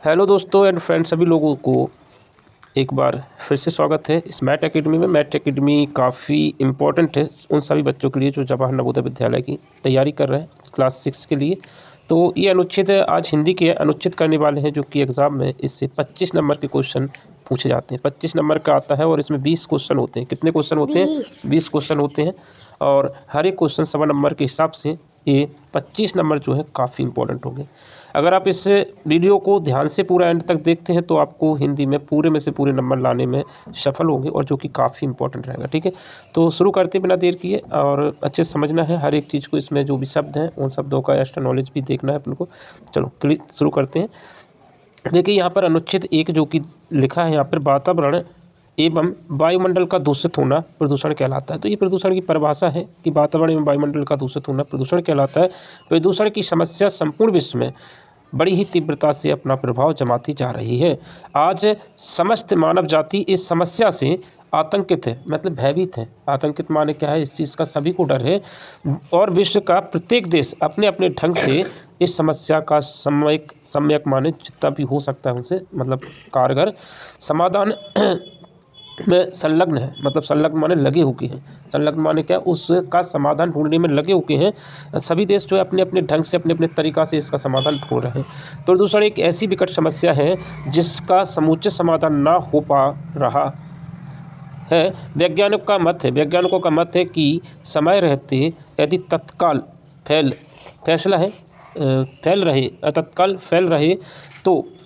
Hello दोस्तों and friends, सभी लोगों को एक बार फिर से स्वागत है इस मैथ एकेडमी में। मैथ एकेडमी काफ़ी इम्पोर्टेंट है उन सभी बच्चों के लिए जो जवाहर नवोदय विद्यालय की तैयारी कर रहे हैं क्लास 6 के लिए। तो ये अनुच्छेद आज हिंदी के अनुच्छेद करने वाले हैं, जो कि एग्ज़ाम में इससे 25 नंबर के क्वेश्चन पूछे जाते हैं। 25 नंबर का आता है और इसमें 20 क्वेश्चन होते हैं। कितने क्वेश्चन होते हैं? 20 क्वेश्चन होते हैं और हर एक क्वेश्चन 1.25 नंबर के हिसाब से ये 25 नंबर जो है काफ़ी इंपॉर्टेंट होंगे। अगर आप इस वीडियो को ध्यान से पूरा एंड तक देखते हैं तो आपको हिंदी में पूरे में से पूरे नंबर लाने में सफल होंगे, और जो कि काफ़ी इंपॉर्टेंट रहेगा। ठीक है, तो शुरू करते बिना देर किए, और अच्छे से समझना है हर एक चीज़ को। इसमें जो भी शब्द हैं उन शब्दों का एक्स्ट्रा नॉलेज भी देखना है अपन को। चलो शुरू करते हैं। देखिए यहाँ पर अनुच्छेद 1 जो कि लिखा है यहाँ पर, वातावरण एवं वायुमंडल का दूषित होना प्रदूषण कहलाता है। तो ये प्रदूषण की परिभाषा है कि वातावरण एवं वायुमंडल का दूषित होना प्रदूषण कहलाता है। प्रदूषण की समस्या संपूर्ण विश्व में बड़ी ही तीव्रता से अपना प्रभाव जमाती जा रही है। आज समस्त मानव जाति इस समस्या से आतंकित है, मतलब भयभीत है। आतंकित माने क्या है? इस चीज़ का सभी को डर है, और विश्व का प्रत्येक देश अपने अपने ढंग से इस समस्या का सम्यक माने जितना भी हो सकता है उनसे, मतलब कारगर समाधान में संलग्न है। मतलब संलग्न माने लगे हुए हैं। संलग्न माने क्या? उसका समाधान ढूंढने में लगे हुए हैं। सभी देश जो है अपने अपने ढंग से अपने अपने तरीक़ा से इसका समाधान ढूंढ रहे हैं। प्रदूषण एक ऐसी विकट समस्या है जिसका समुचित समाधान ना हो पा रहा है। वैज्ञानिकों का मत है कि समय रहते यदि तत्काल फैल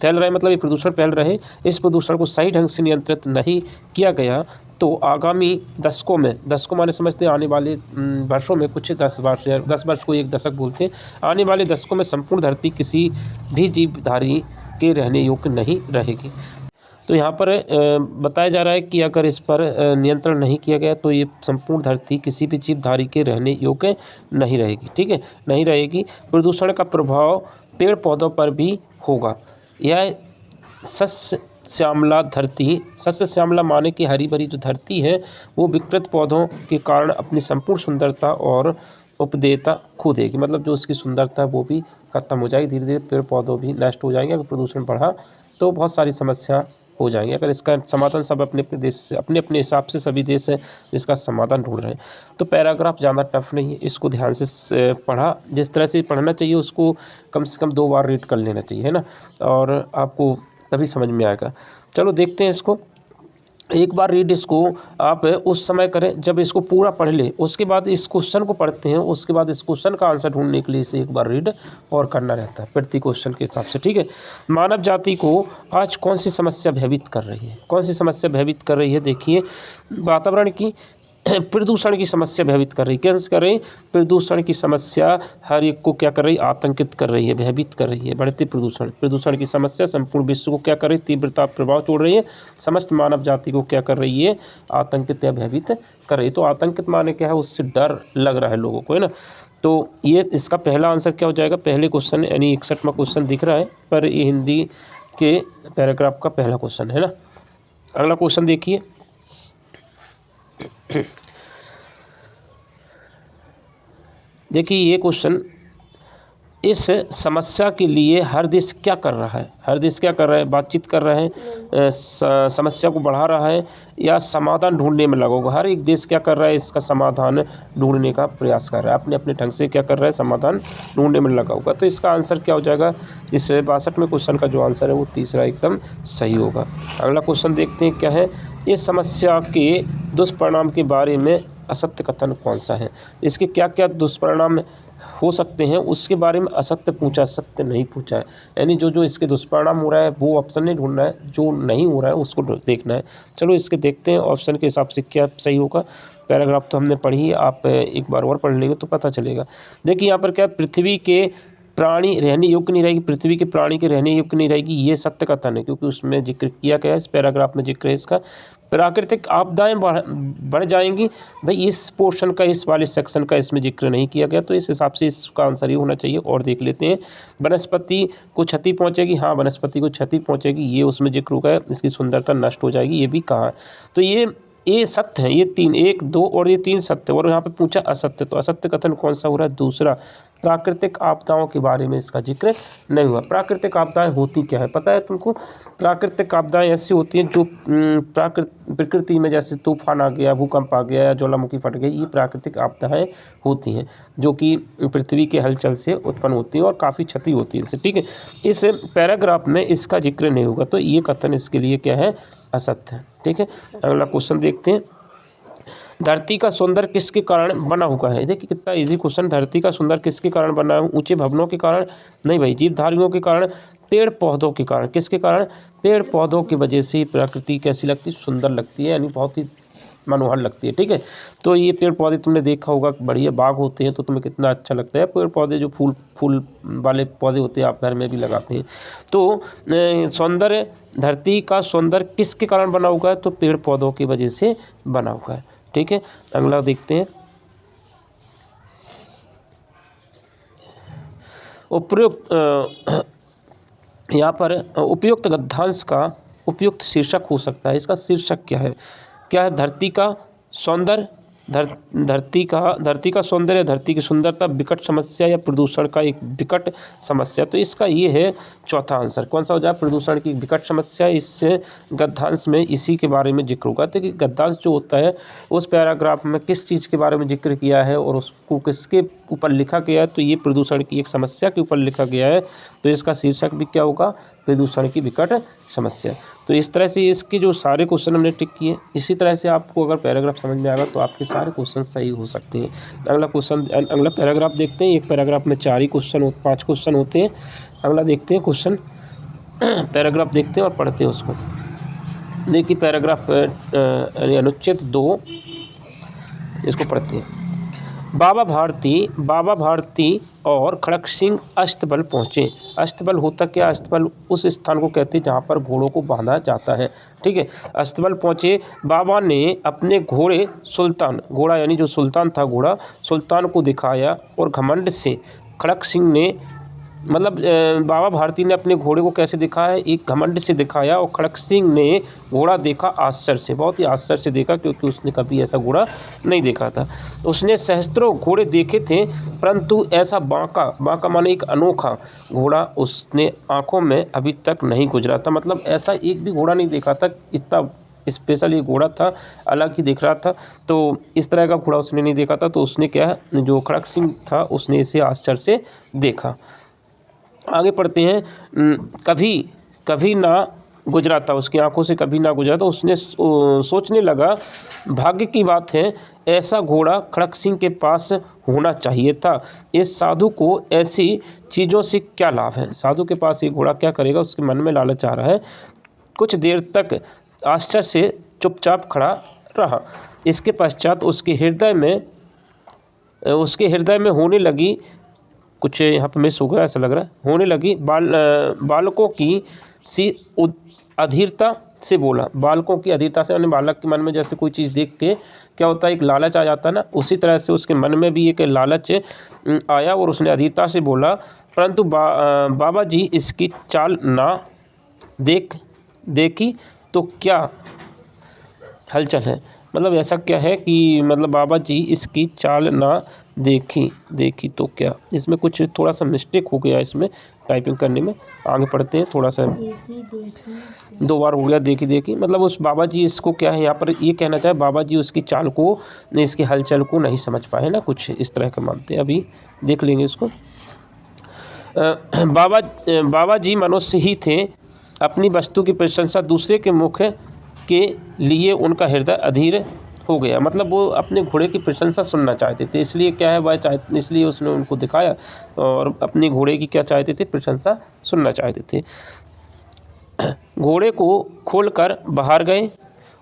रहे मतलब ये प्रदूषण फैल रहे, इस प्रदूषण को सही ढंग से नियंत्रित नहीं किया गया तो आगामी दशकों माने समझते हैं आने वाले वर्षों में, कुछ 10 वर्ष को एक दशक बोलते हैं, आने वाले दशकों में संपूर्ण धरती किसी भी जीवधारी के रहने योग्य नहीं रहेगी। तो यहाँ पर बताया जा रहा है कि अगर इस पर नियंत्रण नहीं किया गया तो ये संपूर्ण धरती किसी भी जीवधारी के रहने योग्य नहीं रहेगी। ठीक है, नहीं रहेगी। प्रदूषण का प्रभाव पेड़ पौधों पर भी होगा। यह सस्य श्यामला माने कि हरी भरी जो धरती है वो विकृत पौधों के कारण अपनी संपूर्ण सुंदरता और उपदेयता खो देगी। मतलब जो उसकी सुंदरता वो भी खत्म हो जाएगी। धीरे धीरे पेड़ पौधों भी नष्ट हो जाएंगे। अगर प्रदूषण बढ़ा तो बहुत सारी समस्या हो जाएंगे। अगर इसका समाधान सब अपने अपने देश से अपने अपने हिसाब से सभी देश है इसका समाधान ढूंढ रहे हैं। तो पैराग्राफ ज़्यादा टफ नहीं है, इसको ध्यान से पढ़ा, जिस तरह से पढ़ना चाहिए उसको कम से कम 2 बार रीड कर लेना चाहिए, है ना, और आपको तभी समझ में आएगा। चलो देखते हैं इसको। एक बार रीड इसको आप उस समय करें जब इसको पूरा पढ़ लें, उसके बाद इस क्वेश्चन को पढ़ते हैं, उसके बाद इस क्वेश्चन का आंसर ढूंढने के लिए इसे एक बार रीड और करना रहता है प्रति क्वेश्चन के हिसाब से। ठीक है, मानव जाति को आज कौन सी समस्या भयभीत कर रही है? कौन सी समस्या भयभीत कर रही है? देखिए, वातावरण की प्रदूषण की समस्या भयभीत कर रही है। क्या कर रही है? प्रदूषण की समस्या हर एक को क्या कर रही है? आतंकित कर रही है, भयभीत कर रही है। बढ़ते प्रदूषण की समस्या संपूर्ण विश्व को क्या कर रही है? तीव्रता प्रभाव छोड़ रही है। समस्त मानव जाति को क्या कर रही है? आतंकित या भयभीत कर रही है। तो आतंकित माने क्या है? उससे डर लग रहा है लोगों को, है ना। तो ये इसका पहला आंसर क्या हो जाएगा? पहले क्वेश्चन यानी 61वां क्वेश्चन दिख रहा है, पर ये हिंदी के पैराग्राफ का पहला क्वेश्चन है ना। अगला क्वेश्चन देखिए। देखिए ये क्वेश्चन, इस समस्या के लिए हर देश क्या कर रहा है? हर देश क्या कर रहा है? बातचीत कर रहा है, समस्या को बढ़ा रहा है, या समाधान ढूंढने में लगा होगा? हर एक देश क्या कर रहा है? इसका समाधान ढूंढने का प्रयास कर रहा है, अपने अपने ढंग से क्या कर रहा है? समाधान ढूंढने में लगा होगा। तो इसका आंसर क्या हो जाएगा? इस 62वें क्वेश्चन का जो आंसर है वो तीसरा एकदम सही होगा। अगला क्वेश्चन देखते हैं क्या है। इस समस्या के दुष्परिणाम के बारे में असत्य कथन कौन सा है? इसके क्या क्या दुष्परिणाम हो सकते हैं उसके बारे में असत्य पूछा, सत्य नहीं पूछा है। यानी जो इसके दुष्परिणाम हो रहा है वो ऑप्शन नहीं ढूंढना है, जो नहीं हो रहा है उसको देखना है। चलो इसके देखते हैं ऑप्शन के हिसाब से क्या सही होगा। पैराग्राफ तो हमने पढ़ी, आप एक बार और पढ़ लेंगे तो पता चलेगा। देखिए यहाँ पर क्या, पृथ्वी के प्राणी रहने योग्य नहीं रहेगी, पृथ्वी के प्राणी के रहने योग्य नहीं रहेगी, ये सत्य कथन है, क्योंकि उसमें जिक्र किया गया है, इस पैराग्राफ में जिक्र है इसका। प्राकृतिक आपदाएं बढ़ जाएंगी, भाई इस पोर्शन का, इस वाले सेक्शन का इसमें जिक्र नहीं किया गया, तो इस हिसाब से इसका आंसर ही होना चाहिए। और देख लेते हैं, वनस्पति को क्षति पहुंचेगी, हाँ वनस्पति को क्षति पहुंचेगी, ये उसमें जिक्र होगा, इसकी सुंदरता नष्ट हो जाएगी, ये भी कहा। तो ये सत्य है, ये 3, 1, 2 और ये 3 सत्य, और यहाँ पे पूछा असत्य, तो असत्य कथन कौन सा हो रहा है? दूसरा, प्राकृतिक आपदाओं के बारे में इसका जिक्र नहीं हुआ। प्राकृतिक आपदाएं होती क्या है पता है तुमको? प्राकृतिक आपदाएं ऐसी होती हैं जो प्रकृति में, जैसे तूफान आ गया, भूकंप आ गया या ज्वालामुखी फट गई, ये प्राकृतिक आपदाएं होती हैं जो कि पृथ्वी के हलचल से उत्पन्न होती हैं और काफ़ी क्षति होती है इससे, ठीक है। इस पैराग्राफ में इसका जिक्र नहीं होगा, तो ये कथन इसके लिए क्या है? असत्य है, ठीक है। अगला क्वेश्चन देखते हैं। धरती का सौंदर्य किसके कारण बना हुआ है? देखिए कितना इजी क्वेश्चन। धरती का सौंदर्य किसके कारण बना है? ऊंचे भवनों के कारण नहीं भाई, जीवधारियों के कारण, पेड़ पौधों के कारण। किसके कारण? पेड़ पौधों की वजह से प्रकृति कैसी लगती है? सुंदर लगती है, यानी बहुत ही मनोहर लगती है, ठीक है। तो ये पेड़ पौधे तुमने देखा होगा, बढ़िया बाग होते हैं तो तुम्हें कितना अच्छा लगता है। पेड़ पौधे जो फूल वाले पौधे होते हैं आप घर में भी लगाते हैं। तो सौंदर्य, धरती का सौंदर्य किसके कारण बना हुआ है? तो पेड़ पौधों की वजह से बना हुआ है, ठीक है। अगला देखते हैं। उपयुक्त यहाँ पर उपयुक्त गद्यांश का उपयुक्त शीर्षक हो सकता है। इसका शीर्षक क्या है? क्या है? धरती का सौंदर्य, धरती का सौंदर्य, धरती की सुंदरता, विकट समस्या या प्रदूषण का एक विकट समस्या। तो इसका ये है चौथा आंसर। कौन सा हो जाए? प्रदूषण की विकट समस्या। इससे गद्यांश में इसी के बारे में जिक्र होगा। तो कि गद्यांश जो होता है उस पैराग्राफ में किस चीज़ के बारे में जिक्र किया है और उसको किसके ऊपर लिखा गया है? तो ये प्रदूषण की एक समस्या के ऊपर लिखा गया है। तो इसका शीर्षक भी क्या होगा? प्रदूषण की विकट समस्या। तो इस तरह से इसके जो सारे क्वेश्चन हमने टिक किए, इसी तरह से आपको अगर पैराग्राफ समझ में आएगा तो आपके सारे क्वेश्चन सही हो सकते हैं। अगला पैराग्राफ देखते हैं। एक पैराग्राफ में 5 क्वेश्चन होते हैं। अगला देखते हैं क्वेश्चन, पैराग्राफ देखते हैं और पढ़ते हैं उसको। देखिए पैराग्राफ अनुच्छेद 2, इसको पढ़ते हैं। बाबा भारती और खड़क सिंह अस्तबल पहुँचे। अस्तबल होता क्या? अस्तबल उस स्थान को कहते हैं जहाँ पर घोड़ों को बांधा जाता है, ठीक है। अस्तबल पहुँचे। बाबा ने अपने घोड़े सुल्तान, घोड़ा यानी जो सुल्तान था, घोड़ा सुल्तान को दिखाया और घमंड से खड़क सिंह ने, मतलब बाबा भारती ने अपने घोड़े को कैसे दिखाया? एक घमंड से दिखाया। और खड़क सिंह ने घोड़ा देखा आश्चर्य से, बहुत ही आश्चर्य से देखा, क्योंकि उसने कभी ऐसा घोड़ा नहीं देखा था। उसने सहस्त्रों घोड़े देखे थे, परंतु ऐसा बांका माने एक अनोखा घोड़ा उसने आंखों में अभी तक नहीं गुजरा था। मतलब ऐसा एक भी घोड़ा नहीं देखा था, इतना स्पेशल ये घोड़ा था, अलग ही दिख रहा था। तो इस तरह का घोड़ा उसने नहीं देखा था। तो उसने क्या, जो खड़क सिंह था उसने इसे आश्चर्य से देखा। आगे पढ़ते हैं। कभी ना गुजरा था, उसकी आंखों से कभी ना गुजरा था। उसने सोचने लगा, भाग्य की बात है, ऐसा घोड़ा खड़क सिंह के पास होना चाहिए था। इस साधु को ऐसी चीज़ों से क्या लाभ है? साधु के पास ये घोड़ा क्या करेगा? उसके मन में लालच आ रहा है। कुछ देर तक आश्चर्य से चुपचाप खड़ा रहा। इसके पश्चात उसके हृदय में होने लगी, कुछ यहाँ पर मिस हो गया ऐसा लग रहा है, होने लगी बालकों की सी अधीरता से बोला। बालकों की अधीरता से, यानी बालक के मन में जैसे कोई चीज़ देख के क्या होता है, एक लालच आ जाता है ना, उसी तरह से उसके मन में भी एक लालच आया और उसने अधीरता से बोला, परंतु बाबा जी इसकी चाल ना देखी तो क्या हलचल है? मतलब ऐसा क्या है कि मतलब बाबा जी इसकी चाल ना देखी तो क्या, इसमें कुछ थोड़ा सा मिस्टेक हो गया इसमें टाइपिंग करने में। आगे पढ़ते हैं थोड़ा सा, 2 बार हो गया देखी। मतलब उस बाबा जी इसको क्या है, यहाँ पर ये कहना चाहे बाबा जी उसकी चाल को, इसकी हलचल को नहीं समझ पाए ना, कुछ इस तरह का मानते हैं। अभी देख लेंगे इसको। बाबा जी मनुष्य ही थे, अपनी वस्तु की प्रशंसा दूसरे के मुख के लिए उनका हृदय अधीर हो गया। मतलब वो अपने घोड़े की प्रशंसा सुनना चाहते थे, इसलिए क्या है वह चाहते, इसलिए उसने उनको दिखाया और अपने घोड़े की क्या चाहते थे? प्रशंसा सुनना चाहते थे। घोड़े को खोलकर बाहर गए।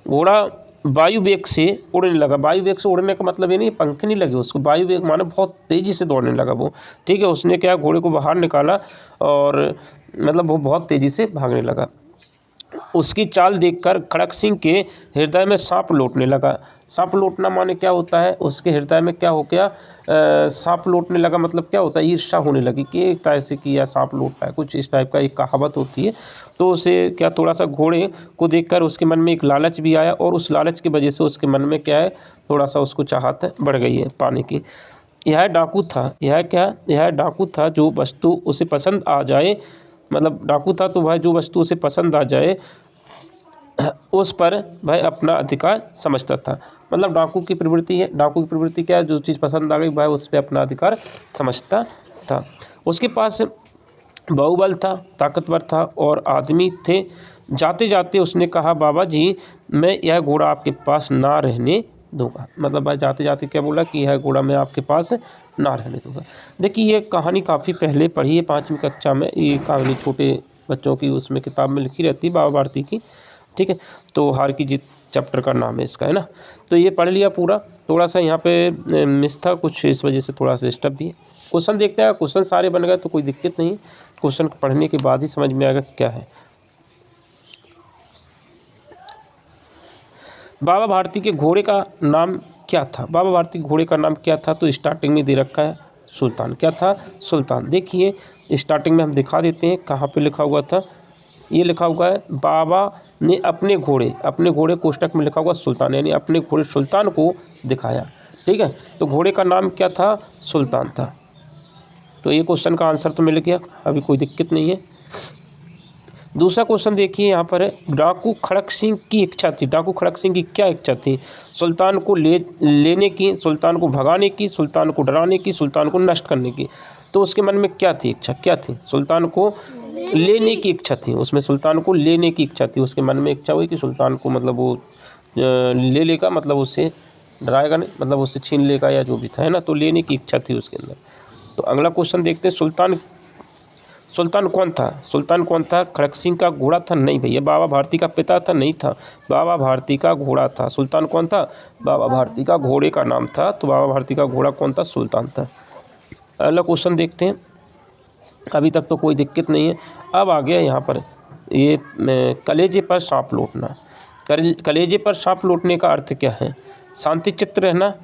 घोड़ा वायु वेग से उड़ने लगा। वायु वेग से उड़ने का मतलब ये नहीं पंख नहीं लगे उसको, वायु वेग माने बहुत तेज़ी से दौड़ने लगा वो, ठीक है। उसने क्या, घोड़े को बाहर निकाला और मतलब वो बहुत तेज़ी से भागने लगा। उसकी चाल देखकर खड़क सिंह के हृदय में सांप लौटने लगा। सांप लौटना माने क्या होता है? उसके हृदय में क्या हो गया? सांप लौटने लगा, मतलब क्या होता है? ईर्ष्या होने लगी कि एक तरह से किया सांप लौटता है, कुछ इस टाइप का एक कहावत होती है। तो उसे क्या, थोड़ा सा घोड़े को देखकर उसके मन में एक लालच भी आया और उस लालच की वजह से उसके मन में क्या है, थोड़ा सा उसको चाहत बढ़ गई है पाने की। यह डाकू था, यह क्या, यह डाकू था जो वस्तु उसे पसंद आ जाए, मतलब डाकू था तो वह जो वस्तु उसे पसंद आ जाए उस पर वह अपना अधिकार समझता था। मतलब डाकू की प्रवृत्ति है, डाकू की प्रवृत्ति क्या है, जो चीज़ पसंद आ गई वह उस पर अपना अधिकार समझता था। उसके पास बाहुबल था, ताकतवर था और आदमी थे। जाते जाते उसने कहा, बाबा जी मैं यह घोड़ा आपके पास ना रहने दूंगा। मतलब भाई जाते जाते क्या बोला कि यह घोड़ा मैं आपके पास ना रहने दूंगा। देखिए ये कहानी काफ़ी पहले पढ़ी है 5वीं कक्षा में, ये कहानी छोटे बच्चों की उसमें किताब में लिखी रहती है बाबा भारती की, ठीक है। तो हार की जीत चैप्टर का नाम है इसका, है ना। तो ये पढ़ लिया पूरा, थोड़ा सा यहाँ पे मिस था कुछ, इस वजह से थोड़ा सा डिस्टर्ब भी है। क्वेश्चन देखते हैं, क्वेश्चन सारे बन गए तो कोई दिक्कत नहीं, क्वेश्चन पढ़ने के बाद ही समझ में आएगा क्या है। बाबा भारती के घोड़े का नाम क्या था, बाबा भारती के घोड़े का नाम क्या था, तो स्टार्टिंग में दे रखा है सुल्तान। क्या था, सुल्तान। देखिए स्टार्टिंग में हम दिखा देते हैं कहाँ पे लिखा हुआ था। ये लिखा हुआ है बाबा ने अपने घोड़े कोष्टक में लिखा हुआ सुल्तान, यानी अपने घोड़े सुल्तान को दिखाया, ठीक है। तो घोड़े का नाम क्या था, सुल्तान था। तो ये क्वेश्चन का आंसर तो मिल गया, अभी कोई दिक्कत नहीं है। दूसरा क्वेश्चन देखिए यहाँ पर है, डाकू खड़क सिंह की इच्छा थी, डाकू खड़क सिंह की क्या इच्छा थी, सुल्तान को लेने की, सुल्तान को भगाने की, सुल्तान को डराने की, सुल्तान को नष्ट करने की। तो उसके मन में क्या थी इच्छा, क्या थी, सुल्तान को लेने की इच्छा थी, उसमें सुल्तान को लेने की इच्छा थी। उसके मन में इच्छा हुई कि सुल्तान को मतलब वो ले लेगा, मतलब उससे डराएगा नहीं, मतलब उससे छीन लेगा या जो भी था, है ना। तो लेने की इच्छा थी उसके अंदर। तो अगला क्वेश्चन देखते हैं, सुल्तान कौन था, सुल्तान कौन था, खड़क सिंह का घोड़ा था, नहीं भैया। बाबा भारती का पिता था, नहीं था, बाबा भारती का घोड़ा था। सुल्तान कौन था, बाबा भारती का घोड़े का नाम था, तो बाबा भारती का घोड़ा कौन था, सुल्तान था। अगला क्वेश्चन देखते हैं, अभी तक तो कोई दिक्कत नहीं है। अब आ गया यहाँ पर ये कलेजे पर सांप लौटना। कलेजे पर सांप लौटने का अर्थ क्या है, शांति चित्त रहना,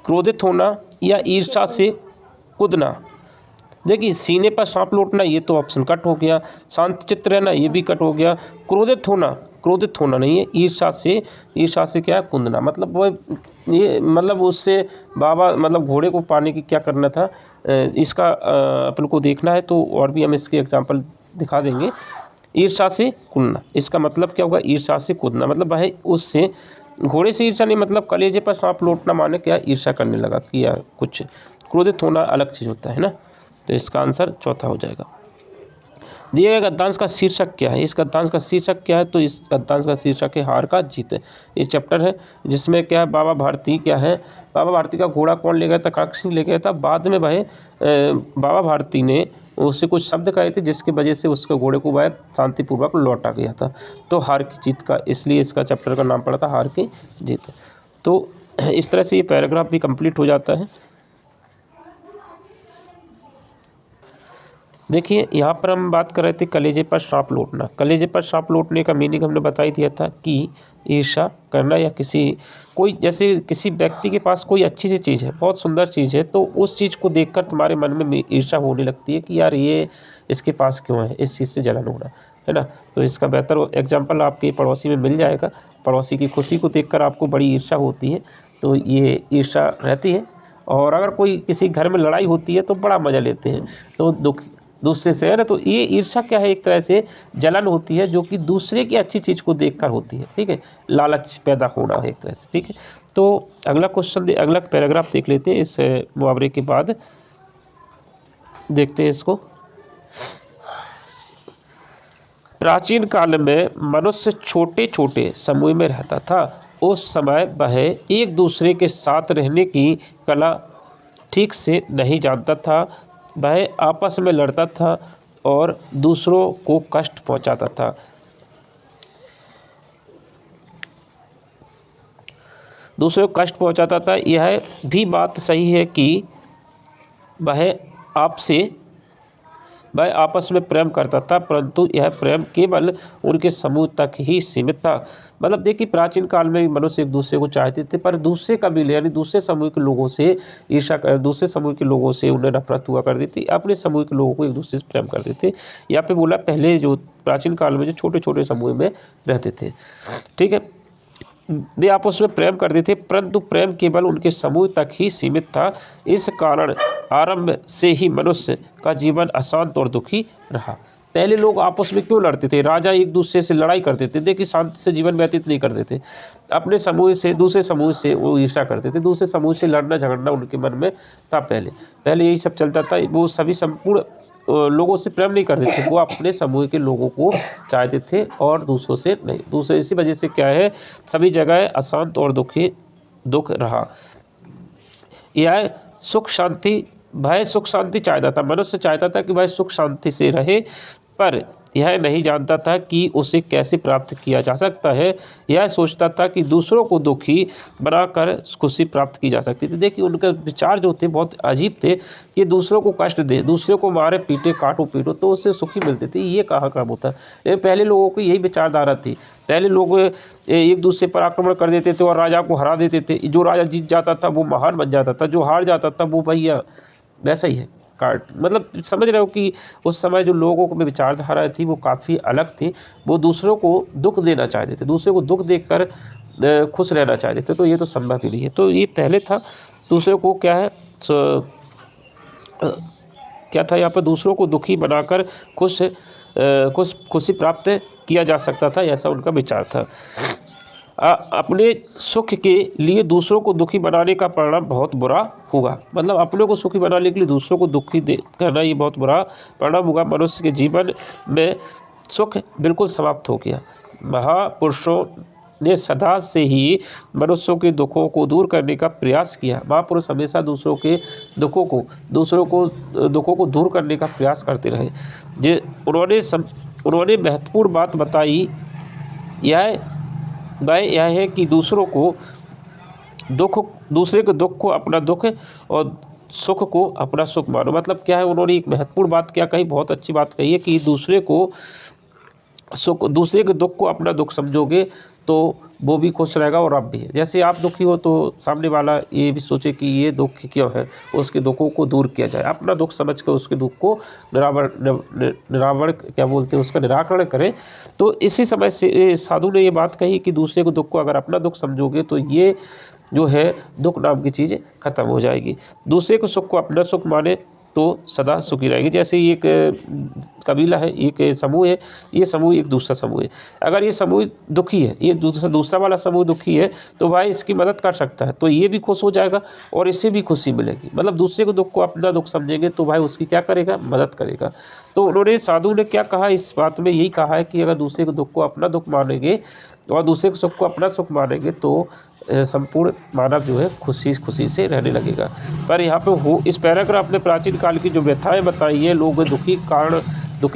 क्रोधित होना या ईर्ष्या से कूदना। देखिए सीने पर सांप लौटना ये तो ऑप्शन कट हो गया, शांत चित्त रहना ये भी कट हो गया, क्रोधित होना नहीं है, ईर्ष्या से क्या है, कूदना। मतलब वो ये मतलब उससे बाबा मतलब घोड़े को पाने की क्या करना था, इसका अपन को देखना है तो और भी हम इसके एग्जांपल दिखा देंगे। ईर्ष्या से कूदना, इसका मतलब क्या होगा, ईर्ष्या से कूदना, मतलब भाई उससे घोड़े से ईर्ष्या नहीं, मतलब कलेजे पर सांप लौटना माने क्या, ईर्ष्या करने लगा कि यार कुछ। क्रोधित होना अलग चीज़ होता है ना। तो इसका आंसर चौथा हो जाएगा। दिया गया गद्यांश का शीर्षक क्या है, इस गद्यांश का शीर्षक क्या है, तो इस गद्यांश का शीर्षक है हार का जीत है। ये चैप्टर है जिसमें क्या है, बाबा भारती क्या है, बाबा भारती का घोड़ा कौन ले गया था, खड़क सिंह ले गया था। बाद में भाई बाबा भारती ने उससे कुछ शब्द कहे थे जिसकी वजह से उसके घोड़े को वह शांतिपूर्वक लौटा गया था। तो हार की जीत का, इसलिए इसका चैप्टर का नाम पड़ा था हार की जीत। तो इस तरह से ये पैराग्राफ भी कंप्लीट हो जाता है। देखिए यहाँ पर हम बात कर रहे थे कलेजे पर सांप लौटना। कलेजे पर सांप लौटने का मीनिंग हमने बता ही दिया था कि ईर्ष्या करना या कोई जैसे किसी व्यक्ति के पास कोई अच्छी सी चीज़ है, बहुत सुंदर चीज़ है, तो उस चीज़ को देखकर तुम्हारे मन में ईर्ष्या होने लगती है कि यार ये इसके पास क्यों है, इस चीज़ से जलन हो रहा है ना। तो इसका बेहतर एग्जाम्पल आपके पड़ोसी में मिल जाएगा। पड़ोसी की खुशी को देखकर आपको बड़ी ईर्ष्या होती है, तो ये ईर्ष्या रहती है। और अगर कोई किसी घर में लड़ाई होती है तो बड़ा मज़ा लेते हैं, तो दूसरे से, है ना। तो ये ईर्ष्या क्या है, एक तरह से जलन होती है जो कि दूसरे की अच्छी चीज़ को देखकर होती है, ठीक है। लालच पैदा होना है एक तरह से, ठीक है। तो अगला क्वेश्चन अगला पैराग्राफ देख लेते हैं, इस मुहावरे के बाद देखते हैं इसको। प्राचीन काल में मनुष्य छोटे छोटे समूह में रहता था। उस समय वह एक दूसरे के साथ रहने की कला ठीक से नहीं जानता था। वह आपस में लड़ता था और दूसरों को कष्ट पहुंचाता था। दूसरों को कष्ट पहुंचाता था। यह भी बात सही है कि वह आपस में प्रेम करता था, परंतु यह प्रेम केवल उनके समूह तक ही सीमित था। मतलब देखिए प्राचीन काल में मनुष्य एक दूसरे को चाहते थे, पर दूसरे कबीले यानी दूसरे समूह के लोगों से दूसरे समूह के लोगों से उन्हें नफरत हुआ करती थी, अपने समूह के लोगों को एक दूसरे से प्रेम करते थे। यहाँ पे बोला पहले जो प्राचीन काल में जो छोटे छोटे समूह में रहते थे, ठीक है। वे आपस में प्रेम करते थे, परंतु प्रेम केवल उनके समूह तक ही सीमित था। इस कारण आरंभ से ही मनुष्य का जीवन अशांत और दुखी रहा। पहले लोग आपस में क्यों लड़ते थे? राजा एक दूसरे से लड़ाई करते थे, देखिए शांति से जीवन व्यतीत नहीं करते थे। अपने समूह से दूसरे समूह से वो ईर्ष्या करते थे, दूसरे समूह से लड़ना झगड़ना उनके मन में था। पहले यही सब चलता था। वो सभी संपूर्ण लोगों से प्रेम नहीं करते थे, वो अपने समूह के लोगों को चाहते थे और दूसरों से नहीं। दूसरे इसी वजह से क्या है, सभी जगह अशांत और दुख रहा। यह सुख शांति भाई सुख शांति चाहता था, मनुष्य चाहता था कि भाई सुख शांति से रहे, पर यह नहीं जानता था कि उसे कैसे प्राप्त किया जा सकता है। यह सोचता था कि दूसरों को दुखी बनाकर खुशी प्राप्त की जा सकती थी। देखिए उनके विचार जो थे बहुत अजीब थे कि दूसरों को कष्ट दे, दूसरों को मारे पीटे काटो पीटो तो उससे सुखी मिलते थे। ये कहाँ काम होता है? लेकिन पहले लोगों की यही विचारधारा थी। पहले लोग एक दूसरे पर आक्रमण कर देते थे और राजा को हरा देते थे। जो राजा जीत जाता था वो महान बन जाता था, जो हार जाता था वो भैया वैसा ही है मतलब समझ रहे हो कि उस समय जो लोगों में विचारधारा थी वो काफ़ी अलग थी। वो दूसरों को दुख देना चाहते थे, दूसरे को दुख देखकर खुश रहना चाहते थे, तो ये तो संभव ही नहीं है। तो ये पहले था, दूसरे को क्या है क्या था यहाँ पर, दूसरों को दुखी बनाकर खुशी प्राप्त किया जा सकता था, ऐसा उनका विचार था। अपने सुख के लिए दूसरों को दुखी बनाने का परिणाम बहुत बुरा होगा। मतलब अपने को सुखी बनाने के लिए दूसरों को दुखी करना ये बहुत बुरा परिणाम होगा। मनुष्य के जीवन में सुख बिल्कुल समाप्त हो गया। महापुरुषों ने सदा से ही मनुष्यों के दुखों को दूर करने का प्रयास किया। महापुरुष हमेशा दूसरों के दुखों को दूर करने का प्रयास करते रहे। उन्होंने महत्वपूर्ण बात बताई, यह है कि दूसरे के दुख को अपना दुख और सुख को अपना सुख मानो। मतलब क्या है, उन्होंने एक महत्वपूर्ण बात क्या कही, बहुत अच्छी बात कही है कि दूसरे के दुख को अपना दुख समझोगे तो वो भी खुश रहेगा और आप भी। जैसे आप दुखी हो तो सामने वाला ये भी सोचे कि ये दुख क्यों है, उसके दुखों को दूर किया जाए। अपना दुख समझ कर उसके दुख को उसका निराकरण करें। तो इसी समय से साधु ने ये बात कही कि दूसरे को दुख को अगर अपना दुख समझोगे तो ये जो है दुख नाम की चीज़ खत्म हो जाएगी। दूसरे को सुख को अपना सुख माने तो सदा सुखी रहेगी। जैसे एक कबीला है, एक समूह है, ये समूह एक दूसरा समूह है। अगर ये समूह दुखी है, ये दूसरा वाला समूह दुखी है, तो भाई इसकी मदद कर सकता है, तो ये भी खुश हो जाएगा और इसे भी खुशी मिलेगी। मतलब दूसरे को दुख को अपना दुख समझेंगे तो भाई उसकी क्या करेगा, मदद करेगा। तो उन्होंने साधु ने क्या कहा इस बात में, यही कहा है कि अगर दूसरे को दुख को अपना दुख मानेंगे और दूसरे के सुख को अपना सुख मानेंगे तो संपूर्ण मानव जो है खुशी से रहने लगेगा। पर यहाँ पे इस पैराग्राफ में प्राचीन काल की जो व्यथाएं बताई है, लोग दुखी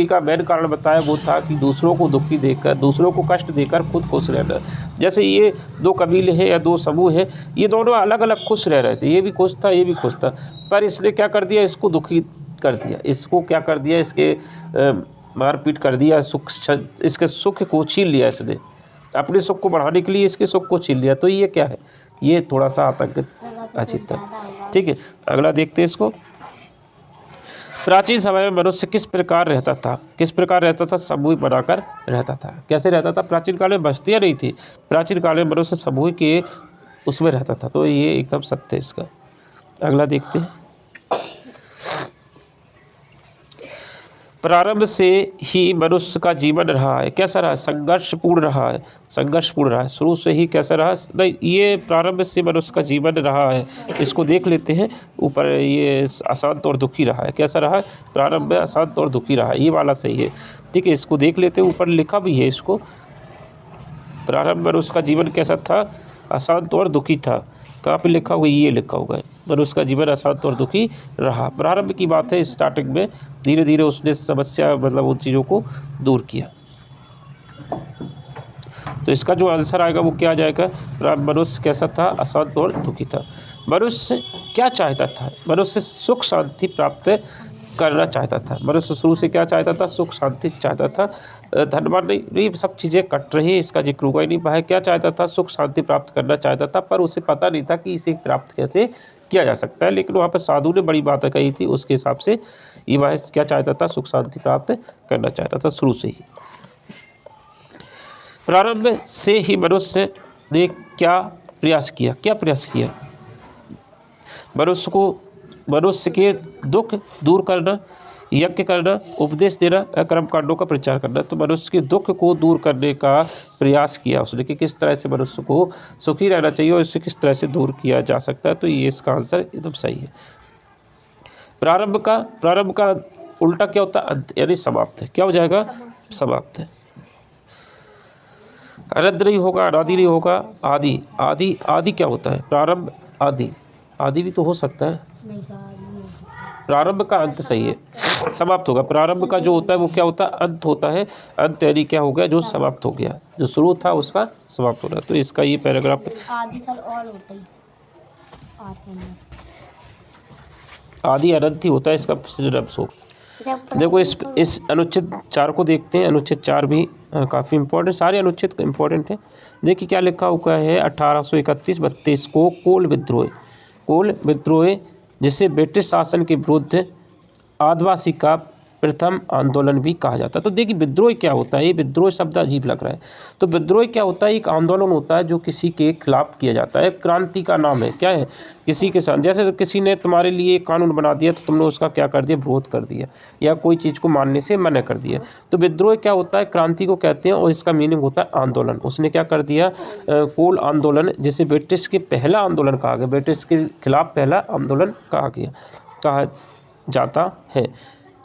का मेन कारण बताया वो था कि दूसरों को दुखी देकर, दूसरों को कष्ट देकर खुद खुश रहना। जैसे ये दो कबीले हैं या दो समूह है, ये दोनों अलग अलग खुश रह रहे थे, ये भी खुश था ये भी खुश था, पर इसने क्या कर दिया, इसको दुखी कर दिया, इसको क्या कर दिया, इसके मारपीट कर दिया, इसके सुख को छीन लिया, इसने अपने सुख को बढ़ाने के लिए इसके सुख को छीन लिया। तो ये क्या है, ये थोड़ा सा आतंक अचित था। ठीक है, अगला देखते हैं इसको। प्राचीन समय में मनुष्य किस प्रकार रहता था, समूह बनाकर रहता था। कैसे रहता था? प्राचीन काल में बस्तियाँ नहीं थी, प्राचीन काल में मनुष्य समूह के उसमें रहता था। तो ये एकदम सत्य है इसका। अगला देखते हैं। प्रारंभ से ही मनुष्य का जीवन रहा है, कैसा रहा? संघर्षपूर्ण रहा है। शुरू से ही कैसा रहा? नहीं, ये प्रारंभ से मनुष्य का जीवन रहा है, इसको देख लेते हैं। ऊपर ये अशांत और दुखी रहा है, कैसा रहा? प्रारंभ में अशांत और दुखी रहा है, ये वाला सही है। ठीक है, इसको देख लेते हैं, ऊपर लिखा भी है इसको। प्रारंभ में मनुष्य का जीवन कैसा था? अशांत और दुखी था। कहाँ पे लिखा हुआ? ये लिखा हुआ है, मनुष्य का जीवन अशांत और दुखी रहा। प्रारंभ की बात है, स्टार्टिंग में धीरे धीरे उसने समस्या मतलब उन चीज़ों को दूर किया। तो इसका जो आंसर आएगा वो क्या आ जाएगा? मनुष्य कैसा था? अशांत और दुखी था। मनुष्य क्या चाहता था? मनुष्य सुख शांति प्राप्त करना चाहता था। मनुष्य शुरू से क्या चाहता था? सुख शांति चाहता था। धनवान नहीं, सब चीज़ें कट रही है, इसका जिक्र हुआ ही नहीं। वह क्या चाहता था? सुख शांति प्राप्त करना चाहता था, पर उसे पता नहीं था कि इसे प्राप्त कैसे किया जा सकता है। लेकिन वहाँ पर साधु ने बड़ी बातें कही थी, उसके हिसाब से ये वह क्या चाहता था? सुख शांति प्राप्त करना चाहता था शुरू से ही। प्रारंभ से ही मनुष्य ने क्या प्रयास किया? क्या प्रयास किया? मनुष्य के दुख दूर करना, यज्ञ करना, उपदेश देना, कर्म कांडों का प्रचार करना। तो मनुष्य के दुख को दूर करने का प्रयास किया उसने कि किस तरह से मनुष्य को सुखी रहना चाहिए और इससे किस तरह से दूर किया जा सकता है। तो ये इसका आंसर एकदम सही है। प्रारंभ का उल्टा क्या होता है? अंत, यानी समाप्त है। क्या हो जाएगा? समाप्त है। अनंत नहीं होगा, अनादि नहीं होगा, आदि। आदि आदि क्या होता है? प्रारंभ, आदि। आदि भी तो हो सकता है। प्रारंभ का अंत सही है, समाप्त होगा। प्रारंभ का जो होता है वो क्या होता है? अंत होता है। अंत यानी क्या हो गया? जो समाप्त हो गया, जो शुरू था उसका समाप्त हो रहा है। तो इसका ये पैराग्राफ आदि साल और होता ही आदि अनंत ही होता है, इसका सिनोनिम्स हो। देखो इस अनुच्छेद 4 को देखते हैं। अनुच्छेद 4 भी काफ़ी इंपॉर्टेंट, सारे अनुच्छेद इंपॉर्टेंट हैं। देखिए क्या लिखा हुआ है 1831-32 को कोल विद्रोह जिसे ब्रिटिश शासन के विरुद्ध आदिवासी का प्रथम आंदोलन भी कहा जाता है। तो देखिए विद्रोह क्या होता है? ये विद्रोह शब्द अजीब लग रहा है। तो विद्रोह क्या होता है? एक आंदोलन होता है जो किसी के खिलाफ किया जाता है। क्रांति का नाम है। क्या है? किसी के साथ, जैसे किसी ने तुम्हारे लिए एक कानून बना दिया तो तुमने उसका क्या कर दिया? विरोध कर दिया, या कोई चीज़ को मानने से मना कर दिया। तो विद्रोह क्या होता है? क्रांति को कहते हैं और इसका मीनिंग होता है आंदोलन। उसने क्या कर दिया? कोल आंदोलन, जिसे ब्रिटिश के पहला आंदोलन कहा गया, ब्रिटिश के खिलाफ पहला आंदोलन कहा जाता है।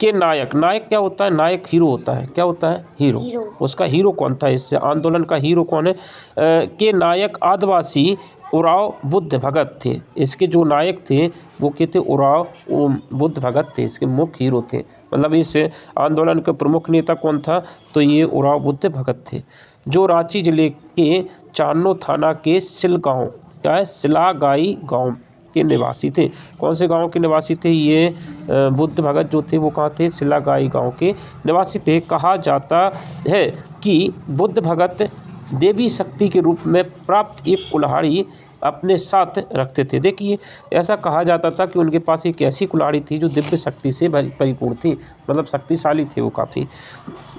के नायक क्या होता है? नायक हीरो होता है। क्या होता है? हीरो। उसका हीरो कौन था? इस आंदोलन का हीरो कौन है? के नायक आदिवासी उराव बुद्ध भगत थे। इसके जो नायक थे वो के थे? उराव बुद्ध भगत थे, इसके मुख्य हीरो थे। मतलब इस आंदोलन के प्रमुख नेता कौन था? तो ये उराव बुद्ध भगत थे, जो रांची जिले के चानो थाना के सिलगांव, क्या है? सिलागाई गाँव के निवासी थे। कौन से गांव के निवासी थे? ये बुद्ध भगत जो थे वो कहाँ थे? सिलागाई गांव के निवासी थे। कहा जाता है कि बुद्ध भगत देवी शक्ति के रूप में प्राप्त एक कुल्हाड़ी अपने साथ रखते थे। देखिए ऐसा कहा जाता था कि उनके पास एक ऐसी कुल्हाड़ी थी जो दिव्य शक्ति से परिपूर्ण थी, मतलब शक्तिशाली थे वो काफ़ी।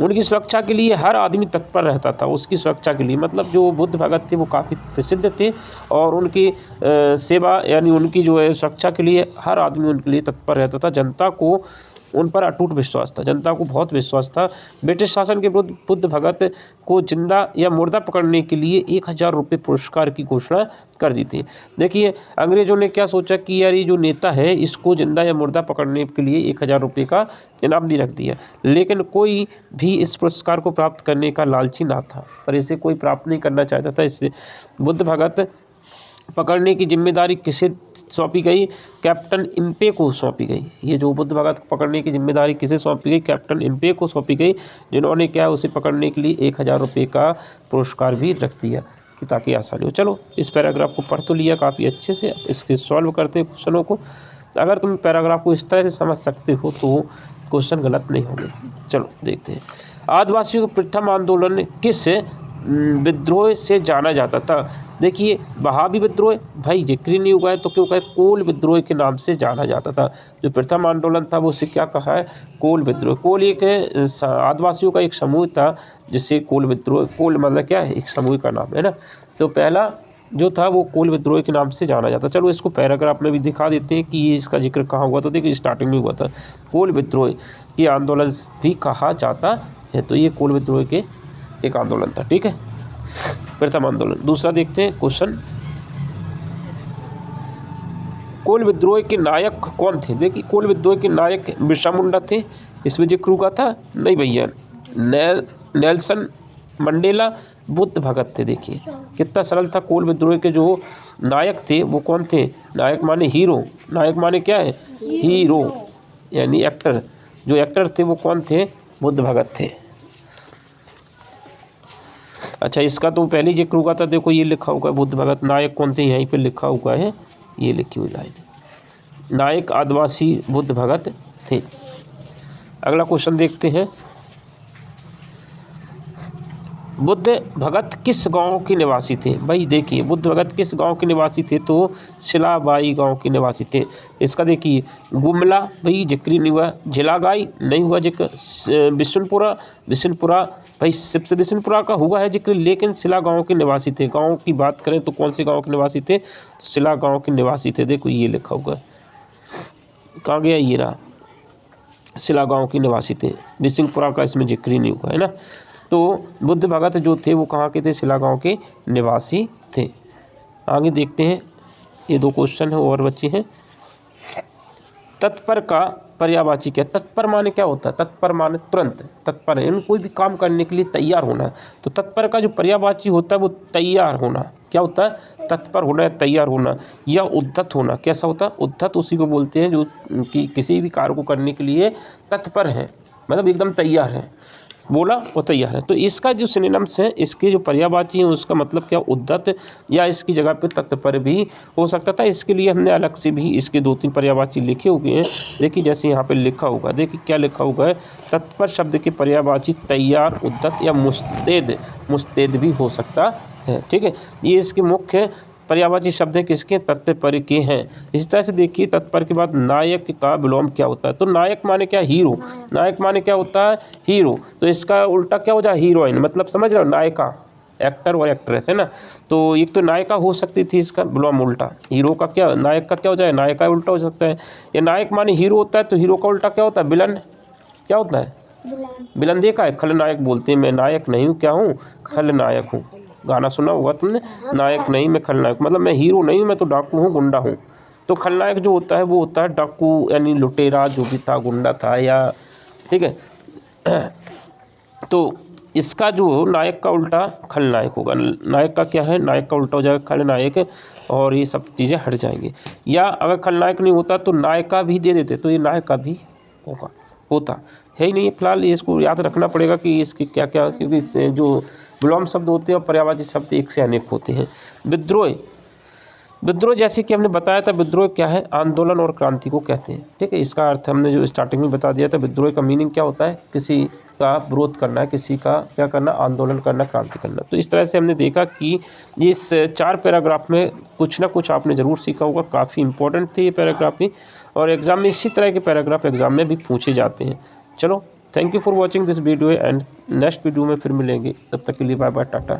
उनकी सुरक्षा के लिए हर आदमी तत्पर रहता था, उसकी सुरक्षा के लिए। मतलब जो बुद्ध भगत थे वो काफ़ी प्रसिद्ध थे और उनकी सेवा यानी उनकी जो है सुरक्षा के लिए हर आदमी उनके लिए तत्पर रहता था। जनता को उन पर अटूट विश्वास था, जनता को बहुत विश्वास था। ब्रिटिश शासन के विरुद्ध बुद्ध भगत को जिंदा या मुर्दा पकड़ने के लिए 1000 रुपये पुरस्कार की घोषणा कर दी थी। देखिए अंग्रेजों ने क्या सोचा कि यार ये जो नेता है इसको जिंदा या मुर्दा पकड़ने के लिए 1000 रुपये का इनाम भी रख दिया, लेकिन कोई भी इस पुरस्कार को प्राप्त करने का लालची ना था, पर इसे कोई प्राप्त नहीं करना चाहता था। इससे बुद्ध भगत पकड़ने की जिम्मेदारी किसे सौंपी गई? कैप्टन इम्पे को सौंपी गई। ये जो बुद्ध भगत पकड़ने की जिम्मेदारी किसे सौंपी गई? कैप्टन इम्पे को सौंपी गई, जिन्होंने क्या उसे पकड़ने के लिए 1000 रुपये का पुरस्कार भी रख दिया कि ताकि आसानी हो। चलो इस पैराग्राफ को पढ़ तो लिया काफ़ी अच्छे से, इसके सॉल्व करते हैं क्वेश्चनों को। अगर तुम पैराग्राफ को इस तरह से समझ सकते हो तो क्वेश्चन गलत नहीं होंगे। चलो देखते हैं। आदिवासियों का प्रथम आंदोलन किस विद्रोह से जाना जाता था? देखिए बहावी विद्रोह, भाई जिक्र नहीं हुआ है तो क्यों कहे? कोल विद्रोह के नाम से जाना जाता था। जो प्रथम आंदोलन था वो उसे क्या कहा है? कोल विद्रोह। कोल एक आदिवासियों का एक समूह था जिससे कोल विद्रोह, कोल मतलब क्या है? एक समूह का नाम है ना। तो पहला जो था वो कोल विद्रोह के नाम से जाना जाता। चलो इसको पैराग्राफ में भी दिखा देते हैं कि ये इसका जिक्र कहाँ हुआ। तो देखिए स्टार्टिंग में हुआ था, कोल विद्रोह के आंदोलन भी कहा जाता है। तो ये कोल विद्रोह के एक आंदोलन था, ठीक है, प्रथम आंदोलन। दूसरा देखते हैं क्वेश्चन, कोल विद्रोह के नायक कौन थे? देखिए कोल विद्रोह के नायक बिरसा मुंडा थे, इसमें जिक्र हुआ था? नहीं भैया, नेल्सन मंडेला, बुद्ध भगत थे। देखिए कितना सरल था। कोल विद्रोह के जो नायक थे वो कौन थे? नायक माने हीरो, नायक माने क्या है? हीरो यानी एक्टर। जो एक्टर थे वो कौन थे? बुद्ध भगत थे। अच्छा इसका तो पहले जिक्र हुआ था। देखो ये लिखा हुआ है बुद्ध भगत नायक कौन थे, यहीं पे लिखा हुआ है, ये लिखी हुई लाइन, नायक आदिवासी बुद्ध भगत थे। अगला क्वेश्चन देखते हैं। बुद्ध भगत किस गांव के निवासी थे? भाई देखिए, बुद्ध भगत किस गांव के निवासी थे? तो शिलाबाई गांव के निवासी थे। इसका देखिए, गुमला भाई जिक्र नहीं हुआ, झिलागाई नहीं हुआ जिक्र, बिशनपुरा भाई बिशनपुरा का हुआ है जिक्र, लेकिन शिला गांव के निवासी थे। गांव की बात करें तो कौन से गांव के निवासी थे? शिला गांव के निवासी थे। देखो ये लिखा हुआ है, कहाँ गया? ये रहा, शिला गांव के निवासी थे। बिशनपुरा का इसमें जिक्र ही नहीं हुआ है ना। तो बुद्ध भगत जो थे वो कहाँ के थे? शिला गांव के निवासी थे। आगे देखते हैं, ये 2 क्वेश्चन है और बच्चे हैं। तत्पर का पर्यायवाची क्या? तत्पर माने क्या होता है? तत्पर माने तुरंत, तत्पर है, कोई भी काम करने के लिए तैयार होना। तो तत्पर का जो पर्यायवाची होता है वो तैयार होना। क्या होता है? तत्पर होना या तैयार होना, या उद्धत होना। कैसा होता है? उद्धत उसी को बोलते हैं जो कि किसी भी कार्य को करने के लिए तत्पर है, मतलब एकदम तैयार है, बोला वो तैयार है। तो इसका जो सिनोनिम्स है, इसके जो पर्यायवाची है उसका मतलब क्या? उद्धत, या इसकी जगह पे तत्पर भी हो सकता था। इसके लिए हमने अलग से भी इसके 2-3 पर्यायवाची लिखे हुए हैं। देखिए जैसे यहाँ पे लिखा होगा, देखिए क्या लिखा हुआ है? तत्पर शब्द के पर्यायवाची तैयार, उद्धत या मुस्तैद भी हो सकता है। ठीक है, ये इसके मुख्य पर्यायवाची शब्द है किसके? तत्पर के हैं। इसी तरह से देखिए, तत्पर के बाद नायक का विलोम क्या होता है? तो नायक माने क्या? हीरो। नायक माने क्या होता है? हीरो। तो इसका उल्टा क्या हो जाए? हीरोइन। मतलब समझ रहे हो, नायिका, एक्टर और एक्ट्रेस है ना। तो एक तो नायिका हो सकती थी, इसका विलोम उल्टा। हीरो का क्या? नायक का क्या हो जाए? नायिका उल्टा हो सकता है। या नायक माने हीरो होता है, तो हीरो का उल्टा क्या होता है? विलन। क्या होता है? विलन। देखा है? खलनायक बोलते हैं, मैं नायक नहीं हूँ, क्या हूँ? खलनायक हूँ। गाना सुना होगा तुमने, नायक नहीं मैं खलनायक, मतलब मैं हीरो नहीं हूँ, मैं तो डाकू हूँ, गुंडा हूँ। तो खलनायक जो होता है वो होता है डाकू, यानी लुटेरा जो भी था, गुंडा था, या ठीक है। तो इसका जो नायक का उल्टा खलनायक होगा। नायक का क्या है? नायक का उल्टा हो जाएगा खलनायक, और ये सब चीज़ें हट जाएंगी। या अगर खलनायक नहीं होता तो नायिका भी दे देते, तो ये नायिका भी होता है ही नहीं। फिलहाल इसको याद रखना पड़ेगा कि इसके क्या क्या, क्योंकि जो विलोम शब्द होते हैं और पर्यायवाची शब्द एक से अनेक होते हैं। विद्रोह जैसे कि हमने बताया था, विद्रोह क्या है? आंदोलन और क्रांति को कहते हैं। ठीक है, इसका अर्थ हमने जो स्टार्टिंग में बता दिया था। विद्रोह का मीनिंग क्या होता है? किसी का विरोध करना है, किसी का क्या करना? आंदोलन करना, क्रांति करना। तो इस तरह से हमने देखा कि इस 4 पैराग्राफ में कुछ ना कुछ आपने ज़रूर सीखा होगा। काफ़ी इंपॉर्टेंट थे ये पैराग्राफ भी, और एग्ज़ाम में इसी तरह के पैराग्राफ एग्ज़ाम में भी पूछे जाते हैं। चलो, thank you for watching this video, and next video में फिर मिलेंगे। तब तक के लिए बाय बाय, टाटा।